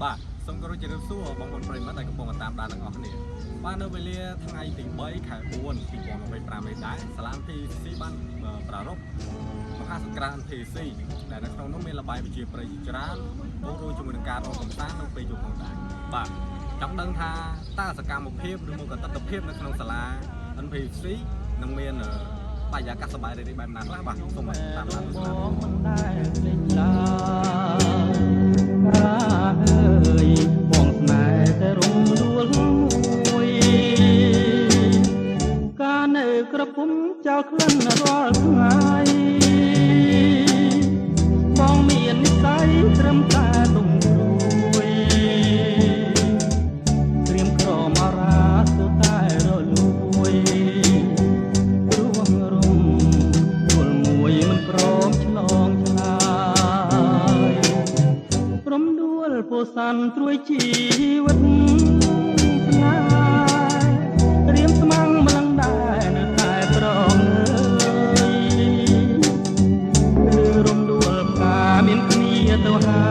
បាទសូមគោរពជម្រាបសួរបងប្អូនប្រិយមិត្តដែលកំពុងតាមដានទាំងអស់គ្នាបាទនៅវេលាថ្ងៃទី3ខែ4 2025នេះដែរសាលា NTC បានប្រារព្ធមហាសង្ក្រាន្ត NTC ដែលនៅក្នុងនោះមានល្បែងប្រជាប្រិយជាច្រើនរួមជាមួយនឹងការរកកម្សាន្តនៅពេលយប់ផងដែរបាទចង់ដឹងថាតើសកម្មភាពឬមកទស្សនវិជ្ជានៅក្នុងសាលា NTC នឹងមានបរិយាកាសសប្បាយរីករាយបែបណាខ្លះបាទសូមតាមដានស្ដាប់មិនដែលភ្លេចឡើយបងស្នេហ៍តែរំដួលមួយការនៅក្រពុំចោលក្លិនរាល់ថ្ងៃបងមាននិស្ស័យត្រឹមតែទុំព្រួយត្រៀមក្រមរាសុតែរលួយរួងរំដួលមួយមិនព្រមឆ្លងឆ្លើយព្រមដួលពោសាន់ត្រួយជីវិតស្នេហ៍រៀមស្មាំងម្លឹងដែរនៅតែប្រងឬរំដួលផ្កាមានគ្នាទៅហើ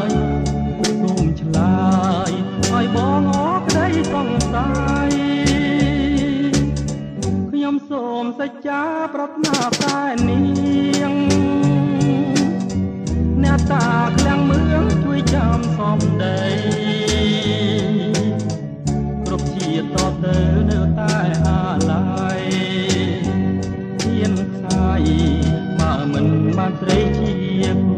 យសូមឆ្លើយឲ្យបងអរក្តីសង្ស័យខ្ញុំសូមសច្ចាប្រាថ្នាតែនាងអ្នកតាឃ្លាំងមឿងជួយចាំសំដីគ្រប់ជាតិតទៅនៅតែអាឡ័យហ៊ានខ្សាយបើមិនបានស្រីជាគូ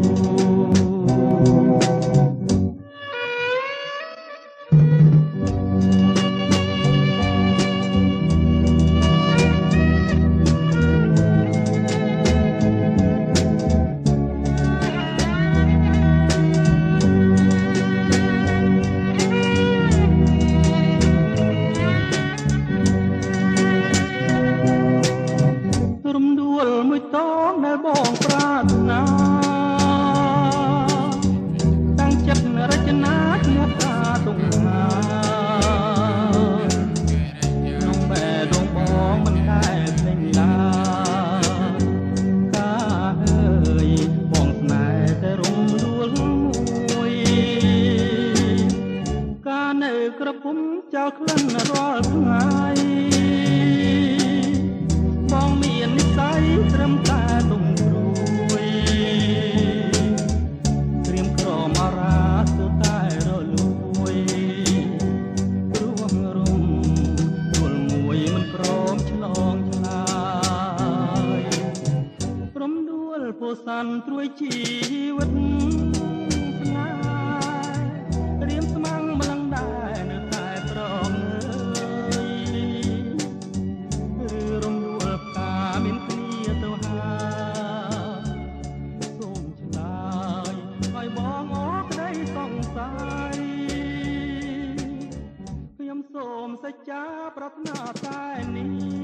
មួយតងដែលបងប្រាថ្នាតាំងចិត្តរចនាមកការទុំហាក្នុងបែរដងបងមិនដែលភ្លេចឡើយការអើយបងស្នេហ៍តែរំដួលមួយការនៅក្រពុំចោលក្លិនរាល់ថ្ងៃបងមាននិស្ស័យត្រឹមតែទុំព្រួយត្រៀមក្រមរាសុតែរលួយរួងរំដួលមួយមិនព្រមឆ្លងឆ្លើយព្រមដួលពោសាន់ត្រួយជីវិតស្នេហ៍រៀមស្មាំងម្លឹងដែរនៅតែប្រងមានគ្នាទៅហើយសូមឆ្លើយឲ្យបងអរក្តីសង្ស័យខ្ញុំសូមសច្ចាប្រាថ្នាតែនេះ